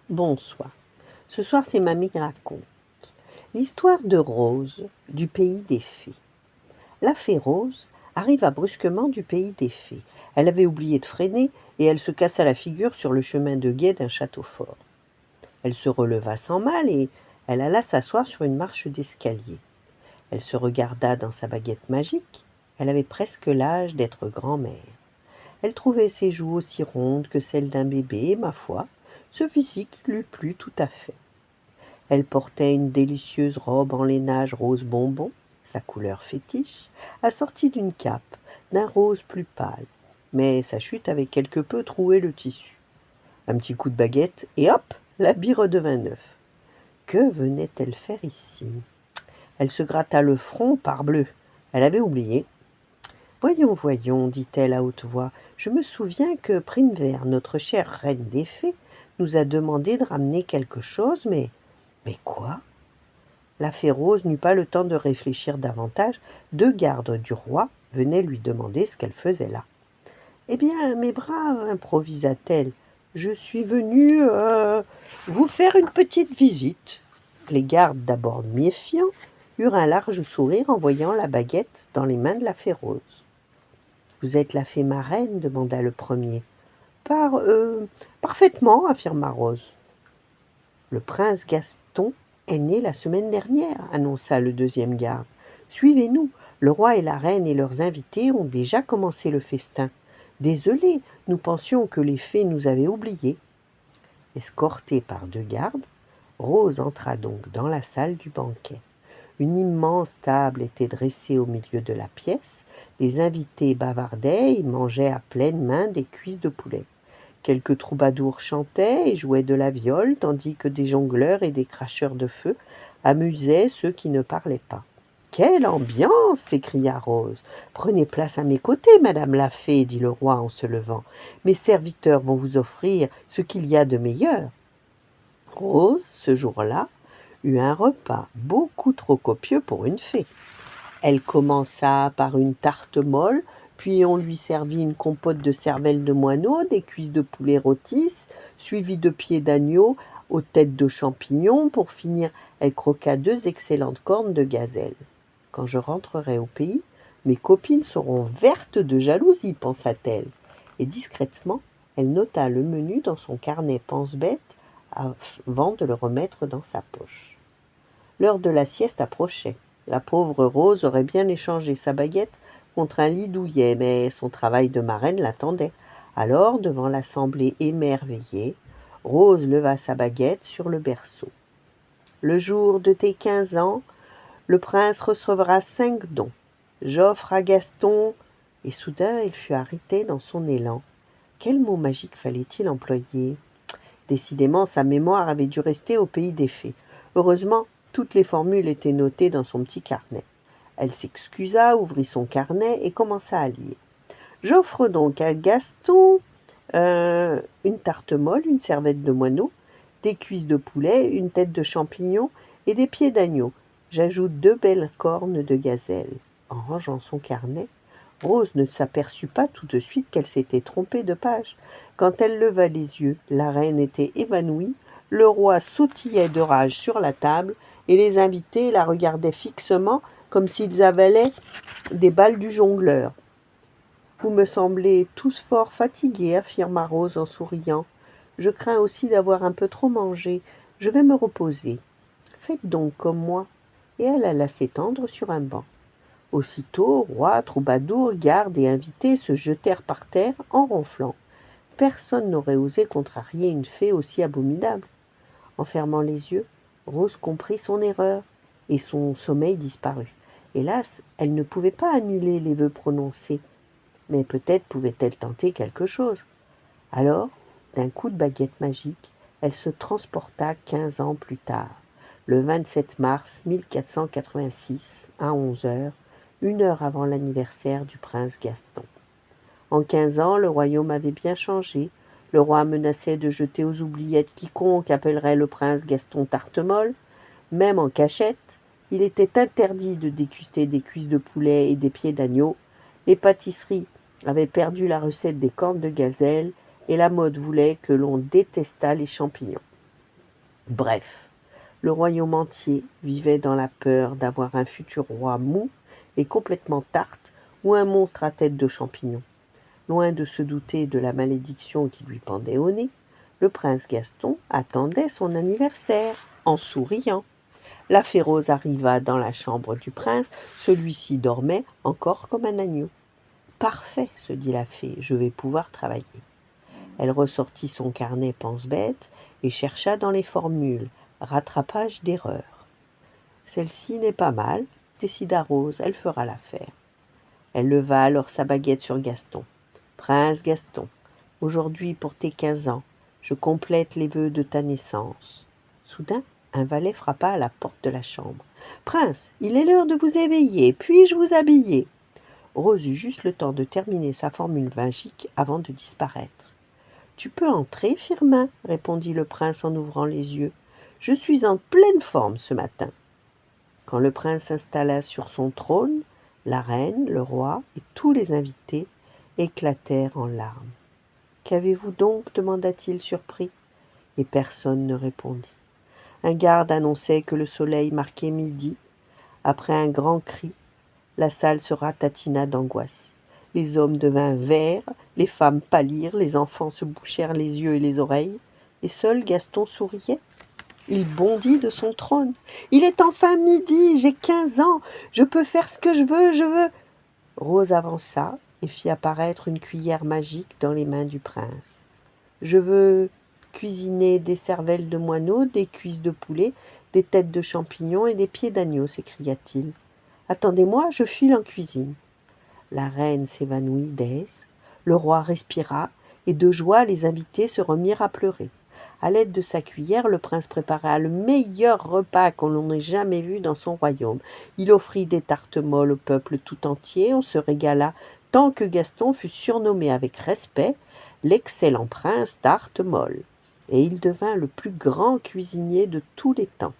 Bonsoir. Ce soir, c'est mamie qui raconte. L'histoire de Rose, du pays des fées. La fée Rose arriva brusquement du pays des fées. Elle avait oublié de freiner et elle se cassa la figure sur le chemin de guet d'un château fort. Elle se releva sans mal et elle alla s'asseoir sur une marche d'escalier. Elle se regarda dans sa baguette magique. Elle avait presque l'âge d'être grand-mère. Elle trouvait ses joues aussi rondes que celles d'un bébé et, ma foi, ce physique lui plut tout à fait. Elle portait une délicieuse robe en lainage rose bonbon, sa couleur fétiche, assortie d'une cape, d'un rose plus pâle. Mais sa chute avait quelque peu troué le tissu. Un petit coup de baguette, et hop, l'habit redevint neuf. Que venait-elle faire ici? Elle se gratta le front, parbleu. Elle avait oublié. Voyons, voyons, dit-elle à haute voix, je me souviens que Primevère, notre chère reine des fées, nous a demandé de ramener quelque chose, mais quoi? La fée Rose n'eut pas le temps de réfléchir davantage. 2 gardes du roi venaient lui demander ce qu'elle faisait là. Eh bien, mes braves, improvisa-t-elle, je suis venue vous faire une petite visite. Les gardes, d'abord méfiants, eurent un large sourire en voyant la baguette dans les mains de la fée Rose. Vous êtes la fée marraine demanda le premier. Parfaitement, affirma Rose. Le prince Gaston est né la semaine dernière, annonça le deuxième garde. Suivez-nous, le roi et la reine et leurs invités ont déjà commencé le festin. Désolé, nous pensions que les fées nous avaient oubliés. Escortée par 2 gardes, Rose entra donc dans la salle du banquet. Une immense table était dressée au milieu de la pièce. Les invités bavardaient et mangeaient à pleines mains des cuisses de poulet. Quelques troubadours chantaient et jouaient de la viole, tandis que des jongleurs et des cracheurs de feu amusaient ceux qui ne parlaient pas. Quelle ambiance! S'écria Rose. Prenez place à mes côtés, madame la fée, dit le roi en se levant. Mes serviteurs vont vous offrir ce qu'il y a de meilleur. Rose, ce jour-là, eut un repas beaucoup trop copieux pour une fée. Elle commença par une tarte molle, puis on lui servit une compote de cervelle de moineau, des cuisses de poulet rôtisses, suivies de pieds d'agneau aux têtes de champignons. Pour finir, elle croqua 2 excellentes cornes de gazelle. Quand je rentrerai au pays, mes copines seront vertes de jalousie, pensa-t-elle. Et discrètement, elle nota le menu dans son carnet pense-bête avant de le remettre dans sa poche. L'heure de la sieste approchait. La pauvre Rose aurait bien échangé sa baguette contre un lit douillet, mais son travail de marraine l'attendait. Alors, devant l'assemblée émerveillée, Rose leva sa baguette sur le berceau. Le jour de tes 15 ans, le prince recevra 5 dons. J'offre à Gaston... Et soudain, il fut arrêté dans son élan. Quel mot magique fallait-il employer? Décidément, sa mémoire avait dû rester au pays des fées. Heureusement, toutes les formules étaient notées dans son petit carnet. Elle s'excusa, ouvrit son carnet et commença à lire. J'offre donc à Gaston une tarte molle, une serviette de moineau, des cuisses de poulet, une tête de champignon et des pieds d'agneau. J'ajoute 2 belles cornes de gazelle. En rangeant son carnet, Rose ne s'aperçut pas tout de suite qu'elle s'était trompée de page. Quand elle leva les yeux, la reine était évanouie, le roi sautillait de rage sur la table, et les invités la regardaient fixement comme s'ils avalaient des balles du jongleur. Vous me semblez tous fort fatigués, affirma Rose en souriant. Je crains aussi d'avoir un peu trop mangé. Je vais me reposer. Faites donc comme moi. Et elle alla s'étendre sur un banc. Aussitôt, roi, troubadour, garde et invités se jetèrent par terre en ronflant. Personne n'aurait osé contrarier une fée aussi abominable. En fermant les yeux, Rose comprit son erreur, et son sommeil disparut. Hélas, elle ne pouvait pas annuler les vœux prononcés, mais peut-être pouvait-elle tenter quelque chose. Alors, d'un coup de baguette magique, elle se transporta 15 ans plus tard, le 27 mars 1486, à 11 heures, 1 heure avant l'anniversaire du prince Gaston. En 15 ans, le royaume avait bien changé. Le roi menaçait de jeter aux oubliettes quiconque appellerait le prince Gaston Tartemol. Même en cachette, il était interdit de déguster des cuisses de poulet et des pieds d'agneau. Les pâtisseries avaient perdu la recette des cornes de gazelle et la mode voulait que l'on détestât les champignons. Bref, le royaume entier vivait dans la peur d'avoir un futur roi mou et complètement tarte ou un monstre à tête de champignon. Loin de se douter de la malédiction qui lui pendait au nez, le prince Gaston attendait son anniversaire en souriant. La fée Rose arriva dans la chambre du prince, celui-ci dormait encore comme un agneau. Parfait, se dit la fée, je vais pouvoir travailler. Elle ressortit son carnet pense-bête et chercha dans les formules rattrapage d'erreurs. Celle-ci n'est pas mal, décida Rose, elle fera l'affaire. Elle leva alors sa baguette sur Gaston. Prince Gaston, aujourd'hui pour tes 15 ans, je complète les vœux de ta naissance. Soudain, un valet frappa à la porte de la chambre. Prince, il est l'heure de vous éveiller, puis-je vous habiller? Rose eut juste le temps de terminer sa formule magique avant de disparaître. Tu peux entrer, Firmin, répondit le prince en ouvrant les yeux. Je suis en pleine forme ce matin. Quand le prince s'installa sur son trône, la reine, le roi et tous les invités éclatèrent en larmes. Qu'avez-vous donc demanda-t-il surpris. Et personne ne répondit. Un garde annonçait que le soleil marquait midi. Après un grand cri, la salle se ratatina d'angoisse. Les hommes devinrent verts, les femmes pâlirent, les enfants se bouchèrent les yeux et les oreilles, et seul Gaston souriait. Il bondit de son trône. Il est enfin midi, j'ai 15 ans, je peux faire ce que je veux. Rose avança et fit apparaître une cuillère magique dans les mains du prince. Je veux cuisiner des cervelles de moineaux, des cuisses de poulet, des têtes de champignons et des pieds d'agneau, s'écria-t-il. Attendez-moi, je file en cuisine. La reine s'évanouit d'aise, le roi respira, et de joie les invités se remirent à pleurer. À l'aide de sa cuillère, le prince prépara le meilleur repas qu'on l'on ait jamais vu dans son royaume. Il offrit des tartes molles au peuple tout entier, on se régala tant que Gaston fut surnommé avec respect l'excellent prince tarte molle, et il devint le plus grand cuisinier de tous les temps.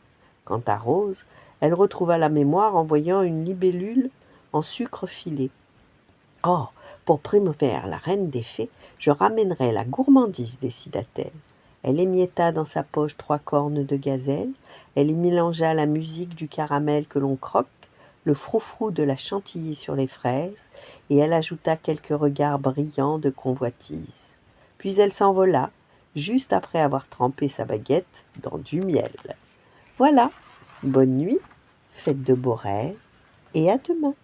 Quant à Rose, elle retrouva la mémoire en voyant une libellule en sucre filé. Oh, pour Primevère, la reine des fées, je ramènerai la gourmandise, décida-t-elle. Elle émietta dans sa poche 3 cornes de gazelle, elle y mélangea la musique du caramel que l'on croque, le froufrou de la chantilly sur les fraises, et elle ajouta quelques regards brillants de convoitise. Puis elle s'envola, juste après avoir trempé sa baguette dans du miel. Voilà, bonne nuit, faites de beaux rêves, et à demain.